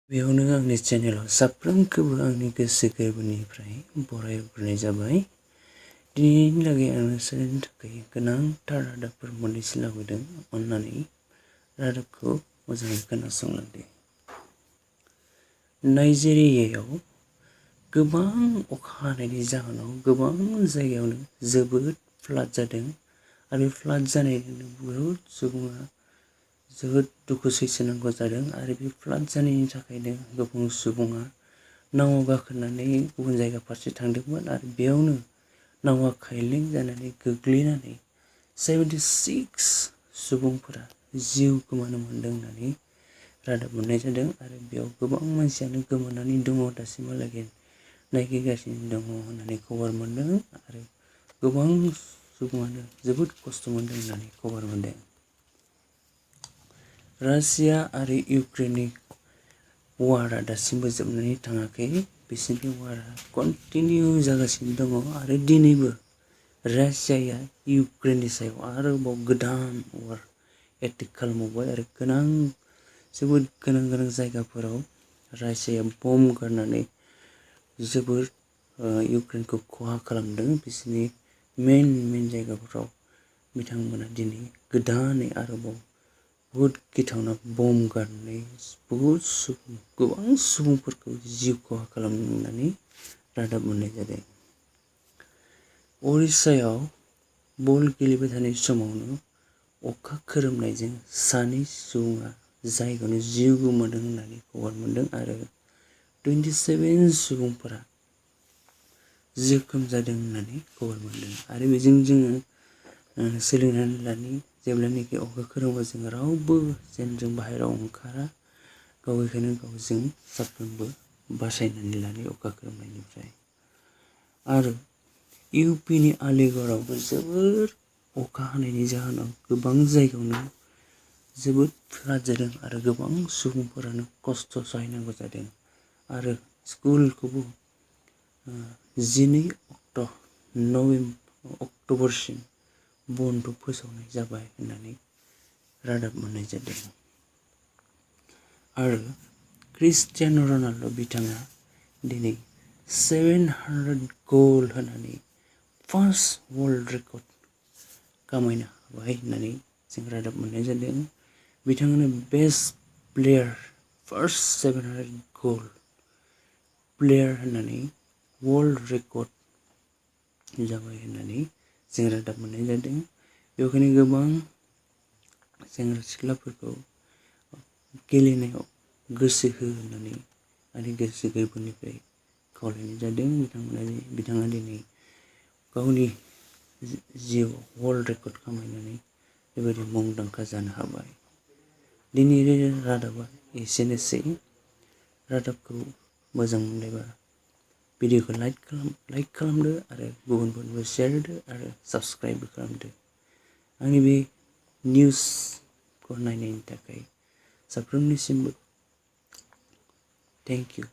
बेयावनो आंनि चेनेलाव साफ्रोमखौबो आंनि गोसो गोरबोनिफ्राय बरायहरनाय जाबाय। दिनैनि लागै आं नोंसोरनि थाखाय गोनांथार रादाबफोर मोननैसो लाबोदों। अन्नानै रादाबखौ मोजाङै खोनासंलांदो। नाइजेरियायाव गोबां अखा हानायनि जाहोनाव गोबां जायगायावनो जोबोद फ्लाड जादों आरो फ्लाड जानायजों बहुद सुबुङा जोबोद दुखु सैसोनांगौ जादों आरो बे फ्लाड जानायनि थाखायनो गोबां सुबुङा नावआव गाखोनानै गुबुन जायगा फारसे थांदोंमोन आरो बेयावनो नावआ खायलें जानानै गोग्लैनानै 76 सुबुंफोरा जिउ गोमानो मोन्दों होननानै रादाब मोननाय जादों आरो बेयाव गोबां मानसियानो गोमानानै दङ, दासिमहालागै नायगिरगासिनो दङ होननानै खबर मोन्दों आरो गोबां सुबुङानो जोबोद खस्थ' मोन्दों होननानै खबर मोन्दों। रासिया आरो इउक्रेननि वारआ दासिमबो जोबनानै थाङाखै। बिसोरनि वारआ कन्टिनिउ जागासिनो दङ आरो दिनैबो रासियाया इउक्रेननि सायाव आरोबाव गोदान वार एटेक खालामबावबाय आरो जोबोद गोनां जायगाफोराव रासियाया बम गारनानै जोबोर इउक्रेनखौ खहा खालामदों। बिसोरनि मेन जायगाफोराव बिथांमोना दिनै गोदानै आरोबाव बहुद गिथावना बम गारनानै गोबां सुबुंफोरखौ जिउ खहा खालामनानै रादाब मोननाय जादों। उरिष्यायाव बल गेलेबाय थानाय समावनो अखा खोरोमनायजों 2 सुबुङा जायगायावनो जिउ गोमादों होननानै खबर मोन्दों आरो 27 सुबुंफोरा जोखोम जादों होननानै खबर मोन्दों। आरो बेजों जोङो सोलोंनानै लानि जेब्लानाखि अखा खोरोमो जों रावबो जेन जों बाहेरायाव ओंखारा, गावखौनो गाव जों साफ्रोमबो बासायनानै लानि अखा खोरोमनायनिफ्राय। आरो इउपिनि आलिगड़आवबो जोबोर अखा हानायनि जाहोनाव गोबां जायगायावनो जोबोद फ्लाड जादों आरो गोबां सुबुंफोरानो खस्थ' सहायनांगौ जादों आरो स्कुलखौबो 12 अक्ट'बरसिम बन्द' फोसावनाय जाबाय होननानै रादाब मोननाय जादों। आरो क्रिस्टियान' रनाल्ड' बिथाङा दिनै 700 गल होनानै फार्स्ट वर्ल्ड रेकर्ड खामायनो हाबाय होननानै जों रादाब मोननाय जादों। बिथाङानो बेस्ट प्लेयार फार्स्ट 700 गल प्लेयार होननानै वर्ल्ड रेकर्ड जाबाय होननानै जों रादाब मोननाय जादों। बेखायनो गोबां सेंग्रा सिख्लाफोरखौ गेलेनायाव गोसो हो होननानै आंनि गोसो गोरबोनिफ्राय खावलायनाय जादों। बिथाङा दिनै गावनि जिउआव वर्ल्ड रेकर्ड खामायनानै बेबायदि मुंदांखा जानो हाबाय। दिनैनि रादाबा एसेनोसै। रादाबखौ मोजां मोनोबा भिडिअखौ लाइक खालामदो आरो गुबुनफोरनोबो शेयार होदो आरो साबस्क्राइबबो खालामदो। आंनि बे निउसखौ नायनायनि थाखाय साफ्रोमनिसिमबो थेंक इउ।